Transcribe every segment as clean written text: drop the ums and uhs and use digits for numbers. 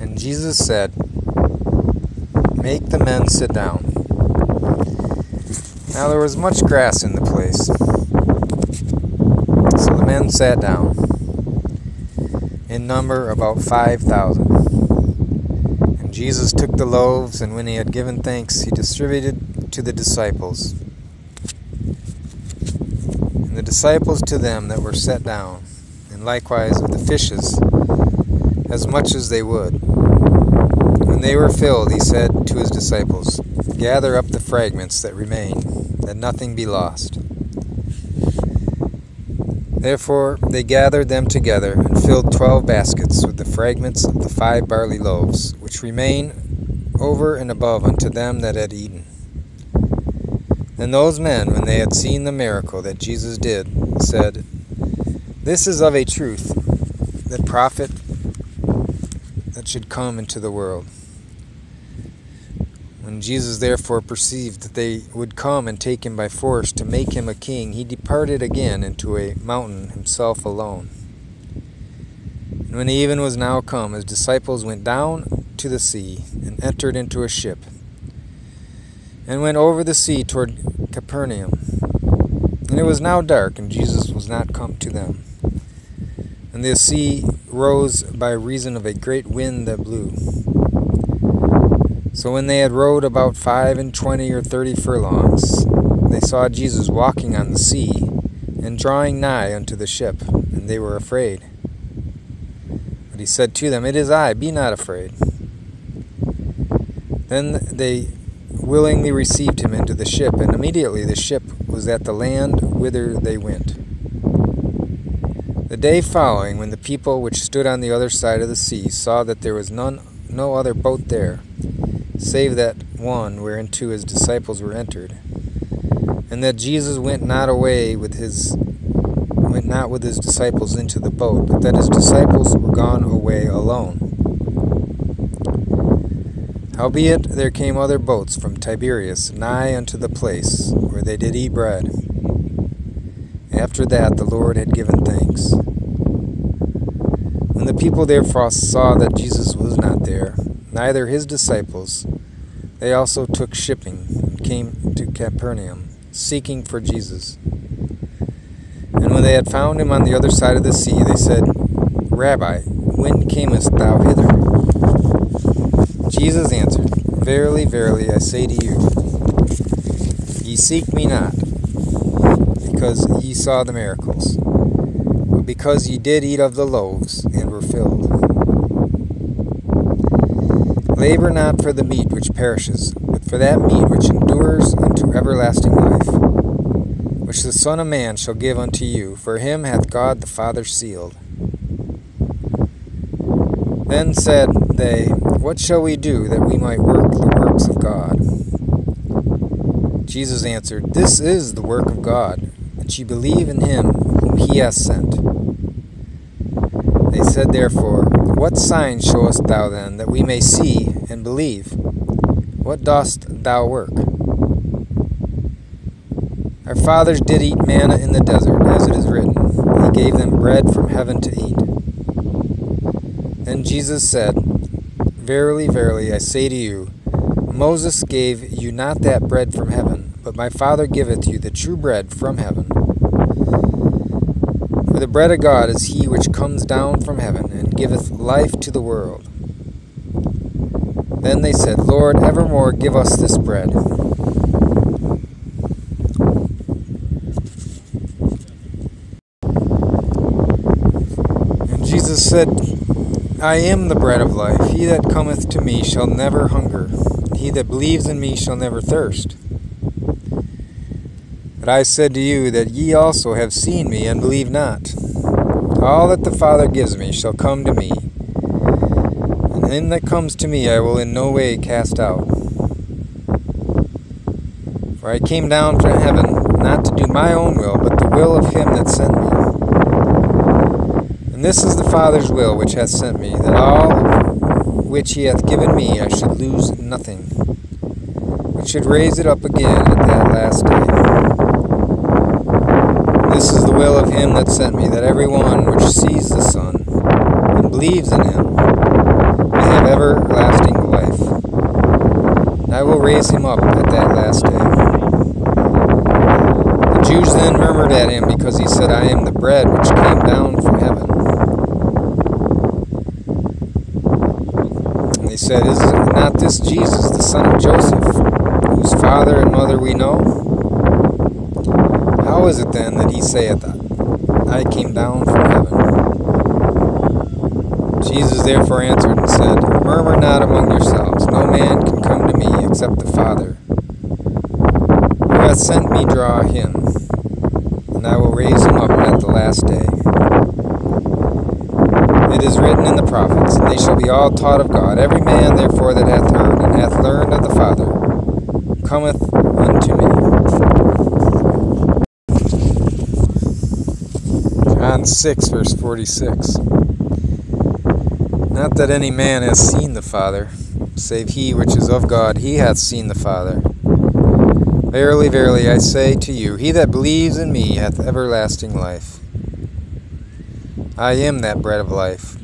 And Jesus said, "Make the men sit down." Now there was much grass in the place, so the men sat down, in number about 5,000. And Jesus took the loaves, and when he had given thanks, he distributed to the disciples, and the disciples to them that were set down, and likewise of the fishes, as much as they would. When they were filled, he said to his disciples, "Gather up the fragments that remain, that nothing be lost." Therefore they gathered them together, and filled 12 baskets with the fragments of the 5 barley loaves, which remain over and above unto them that had eaten. And those men, when they had seen the miracle that Jesus did, said, "This is of a truth that prophet that should come into the world." When Jesus therefore perceived that they would come and take him by force to make him a king, he departed again into a mountain himself alone. And when even was now come, his disciples went down to the sea, and entered into a ship, and went over the sea toward Capernaum. And it was now dark, and Jesus was not come to them. And the sea rose by reason of a great wind that blew. So when they had rowed about 25 or 30 furlongs, they saw Jesus walking on the sea, and drawing nigh unto the ship, and they were afraid. But he said to them, "It is I, be not afraid." Then they willingly received him into the ship, and immediately the ship was at the land whither they went. The day following, when the people which stood on the other side of the sea saw that there was no other boat there, save that one whereinto his disciples were entered, and that Jesus went not with his disciples into the boat, but that his disciples were gone away alone. Howbeit there came other boats from Tiberias nigh unto the place where they did eat bread. After that the Lord had given thanks. When the people therefore saw that Jesus was not there, neither his disciples, they also took shipping, and came to Capernaum, seeking for Jesus. And when they had found him on the other side of the sea, they said, "Rabbi, when camest thou hither?" Jesus answered, "Verily, verily, I say to you, ye seek me not, because ye saw the miracles, but because ye did eat of the loaves, and were filled. Labor not for the meat which perishes, but for that meat which endures unto everlasting life, which the Son of Man shall give unto you, for him hath God the Father sealed." Then said they, "What shall we do that we might work the works of God?" Jesus answered, "This is the work of God, that ye believe in him whom he hath sent." They said therefore, "What sign showest thou then, that we may see and believe? What dost thou work? Our fathers did eat manna in the desert, as it is written, He gave them bread from heaven to eat." Then Jesus said, "Verily, verily, I say to you, Moses gave you not that bread from heaven, but my Father giveth you the true bread from heaven. For the bread of God is he which comes down from heaven, and giveth life to the world." Then they said, "Lord, evermore give us this bread." And Jesus said, "I am the bread of life. He that cometh to me shall never hunger, and he that believes in me shall never thirst. But I said to you that ye also have seen me, and believe not. All that the Father gives me shall come to me, and him that comes to me I will in no way cast out. For I came down from heaven, not to do my own will, but the will of him that sent me. And this is the Father's will which hath sent me, that all which he hath given me I should lose nothing, but should raise it up again at that last day. This is the will of him that sent me, that every one which sees the Son, and believes in him, may have will raise him up at that last day." The Jews then murmured at him because he said, "I am the bread which came down from heaven." And they said, "Is not this Jesus, the son of Joseph, whose father and mother we know? How is it then that he saith, I came down from heaven?" Jesus therefore answered and said, "Murmur not among yourselves. No man can come to me except the Father, who hath sent me, draw him, and I will raise him up at the last day. It is written in the prophets, and they shall be all taught of God. Every man therefore that hath heard and hath learned of the Father cometh unto me." John 6, verse 46. "Not that any man has seen the Father, save he which is of God, he hath seen the Father. Verily, verily, I say to you, he that believes in me hath everlasting life. I am that bread of life.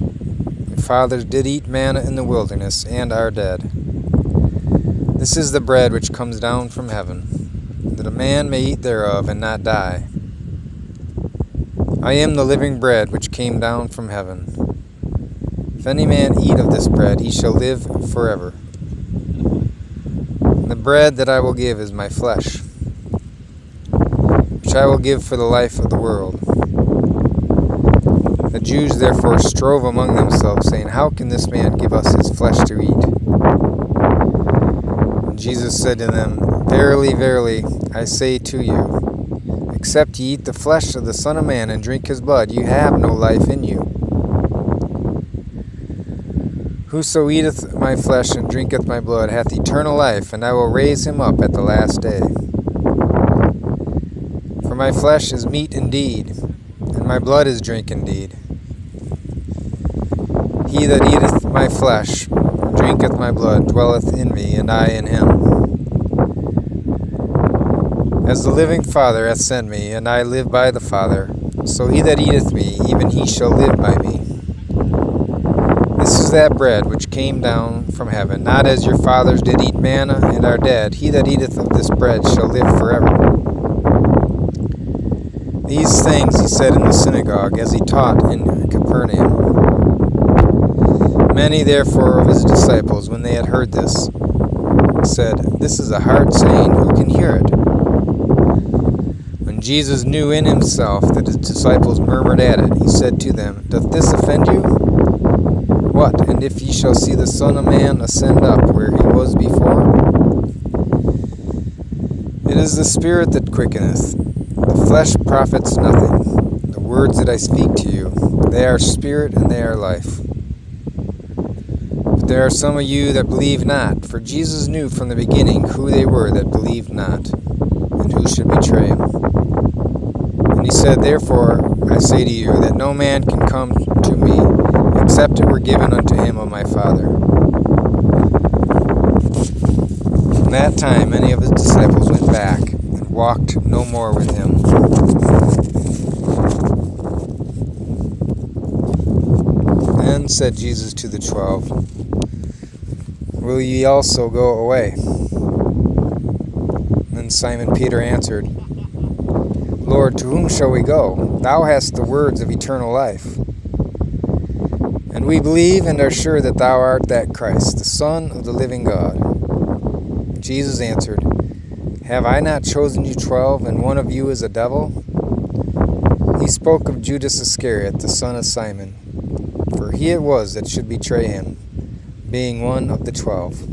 Your fathers did eat manna in the wilderness, and are dead. This is the bread which comes down from heaven, that a man may eat thereof and not die. I am the living bread which came down from heaven. If any man eat of this bread, he shall live forever. The bread that I will give is my flesh, which I will give for the life of the world." The Jews therefore strove among themselves, saying, "How can this man give us his flesh to eat?" And Jesus said to them, "Verily, verily, I say to you, except ye eat the flesh of the Son of Man and drink his blood, ye have no life in you. Whoso eateth my flesh and drinketh my blood hath eternal life, and I will raise him up at the last day. For my flesh is meat indeed, and my blood is drink indeed. He that eateth my flesh and drinketh my blood dwelleth in me, and I in him. As the living Father hath sent me, and I live by the Father, so he that eateth me, even he shall live by me. This is that bread which came down from heaven, not as your fathers did eat manna, and are dead. He that eateth of this bread shall live forever." These things he said in the synagogue, as he taught in Capernaum. Many therefore of his disciples, when they had heard this, said, "This is a hard saying, who can hear it?" When Jesus knew in himself that his disciples murmured at it, he said to them, "Doth this offend you? What, and if ye shall see the Son of Man ascend up where he was before? It is the Spirit that quickeneth, the flesh profits nothing. The words that I speak to you, they are spirit and they are life. But there are some of you that believe not, for Jesus knew from the beginning who they were that believed not, and who should betray him. And he said, Therefore I say to you, that no man can come to me, except it were given unto him of my Father." From that time many of his disciples went back, and walked no more with him. Then said Jesus to the 12, "Will ye also go away?" Then Simon Peter answered, "Lord, to whom shall we go? Thou hast the words of eternal life. And we believe and are sure that thou art that Christ, the Son of the living God." Jesus answered, "Have I not chosen you 12, and one of you is a devil?" He spoke of Judas Iscariot, the son of Simon, for he it was that should betray him, being one of the 12.